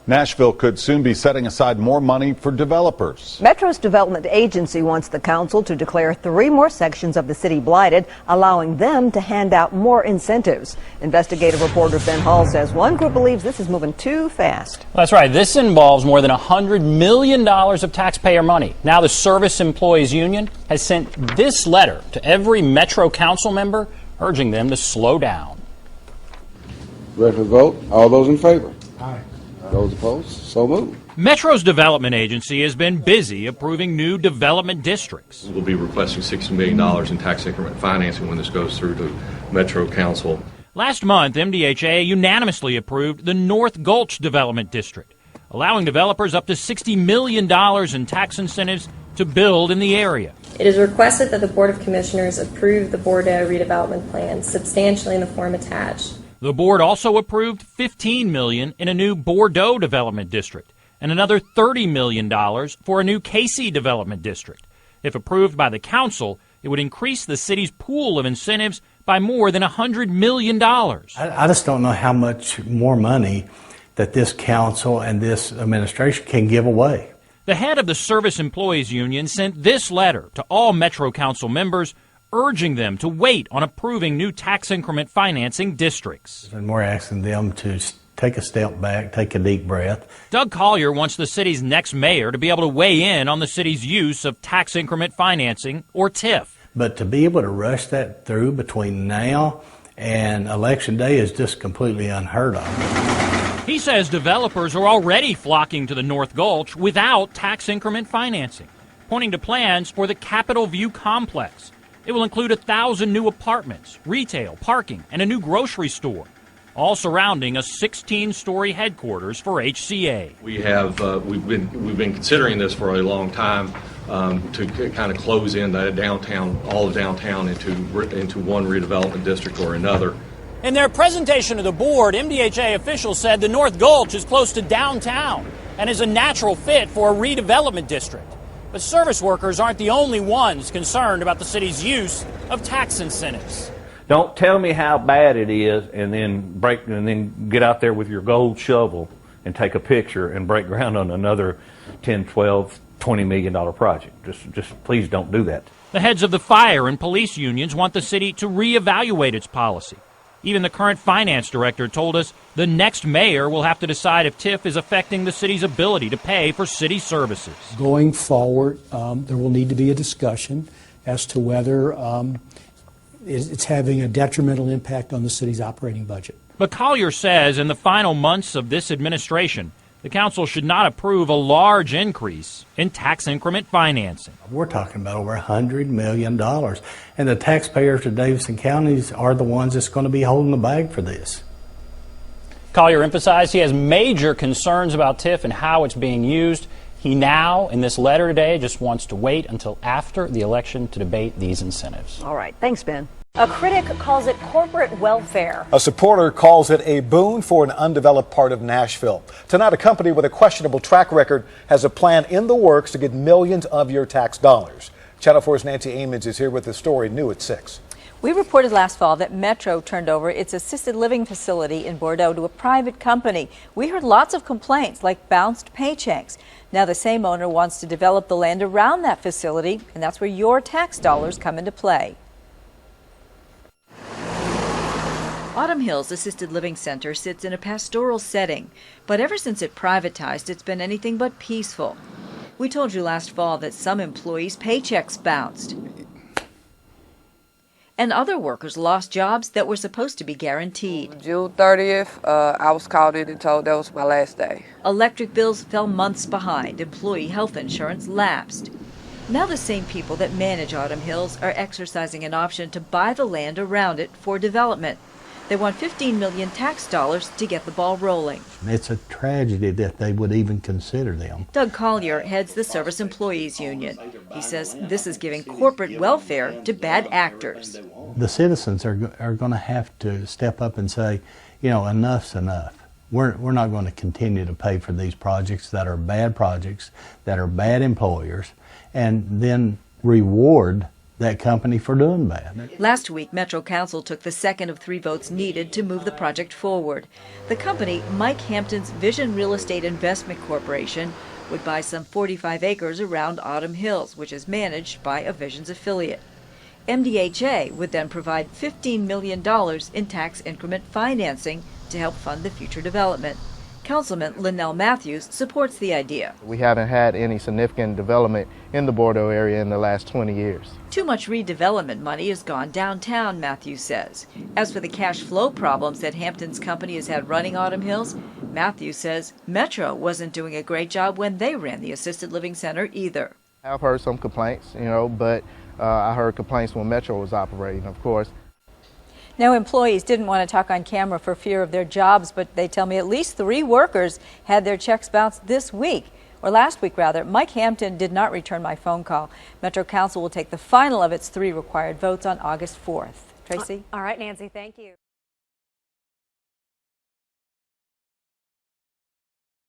Nashville could soon be setting aside more money for developers. Metro's development agency wants the council to declare 3 more sections of the city blighted, allowing them to hand out more incentives. Investigative reporter Ben Hall says one group believes this is moving too fast. That's right. This involves more than $100 million of taxpayer money. Now the Service Employees Union has sent this letter to every Metro council member, urging them to slow down. Ready for the vote? All those in favor? Aye. Those opposed? So moved. Metro's development agency has been busy approving new development districts. We'll be requesting $60 million in tax increment financing when this goes through to Metro Council. Last month, MDHA unanimously approved the North Gulch Development District, allowing developers up to $60 million in tax incentives to build in the area. It is requested that the Board of Commissioners approve the Bordeaux redevelopment plan substantially in the form attached. The board also approved $15 million in a new Bordeaux development district and another $30 million for a new Casey development district. If approved by the council, it would increase the city's pool of incentives by more than $100 million. I just don't know how much more money that this council and this administration can give away. The head of the Service Employees Union sent this letter to all Metro Council members, urging them to wait on approving new tax increment financing districts. And we're asking them to take a step back, take a deep breath. Doug Collier wants the city's next mayor to be able to weigh in on the city's use of tax increment financing, or TIF. But to be able to rush that through between now and Election Day is just completely unheard of. He says developers are already flocking to the North Gulch without tax increment financing, pointing to plans for the Capitol View complex. It will include 1,000 new apartments, retail, parking, and a new grocery store, all surrounding a 16-story headquarters for HCA. We've been considering this for a long time to kind of close in that downtown, all of downtown into one redevelopment district or another. In their presentation to the board, MDHA officials said the North Gulch is close to downtown and is a natural fit for a redevelopment district. But service workers aren't the only ones concerned about the city's use of tax incentives. Don't tell me how bad it is and then get out there with your gold shovel and take a picture and break ground on another $10, $12, $20 million project. Just please don't do that. The heads of the fire and police unions want the city to reevaluate its policy. Even the current finance director told us the next mayor will have to decide if TIF is affecting the city's ability to pay for city services. Going forward, there will need to be a discussion as to whether it's having a detrimental impact on the city's operating budget. But Collier says in the final months of this administration, the council should not approve a large increase in tax increment financing. We're talking about over $100 million, and the taxpayers of Davidson County are the ones that's going to be holding the bag for this. Collier emphasized he has major concerns about TIF and how it's being used. He now, in this letter today, just wants to wait until after the election to debate these incentives. All right. Thanks, Ben. A critic calls it corporate welfare. A supporter calls it a boon for an undeveloped part of Nashville. Tonight, a company with a questionable track record has a plan in the works to get millions of your tax dollars. Channel 4's Nancy Amons is here with the story new at 6. We reported last fall that Metro turned over its assisted living facility in Bordeaux to a private company. We heard lots of complaints, like bounced paychecks. Now the same owner wants to develop the land around that facility, and that's where your tax dollars come into play. Autumn Hills Assisted Living Center sits in a pastoral setting, but ever since it privatized, it's been anything but peaceful. We told you last fall that some employees' paychecks bounced, and other workers lost jobs that were supposed to be guaranteed. June 30th, I was called in and told that was my last day. Electric bills fell months behind. Employee health insurance lapsed. Now the same people that manage Autumn Hills are exercising an option to buy the land around it for development. They want $15 million tax dollars to get the ball rolling. It's a tragedy that they would even consider them. Doug Collier heads the Service Employees Union. He says this is giving corporate welfare to bad actors. The citizens are going to have to step up and say, you know, enough's enough. We're not going to continue to pay for these projects, that are bad employers, and then reward that company for doing bad. Last week, Metro Council took the second of 3 votes needed to move the project forward. The company, Mike Hampton's Vision Real Estate Investment Corporation, would buy some 45 acres around Autumn Hills, which is managed by a Visions affiliate. MDHA would then provide $15 million in tax increment financing to help fund the future development. Councilman Linnell Matthews supports the idea. We haven't had any significant development in the Bordeaux area in the last 20 years. Too much redevelopment money has gone downtown, Matthews says. As for the cash flow problems that Hampton's company has had running Autumn Hills, Matthews says Metro wasn't doing a great job when they ran the assisted living center either. I've heard some complaints, but I heard complaints when Metro was operating, of course. Now, employees didn't want to talk on camera for fear of their jobs, but they tell me at least 3 workers had their checks bounced this week, or last week rather. Mike Hampton did not return my phone call. Metro Council will take the final of its 3 required votes on August 4th. Tracy? All right, Nancy, thank you.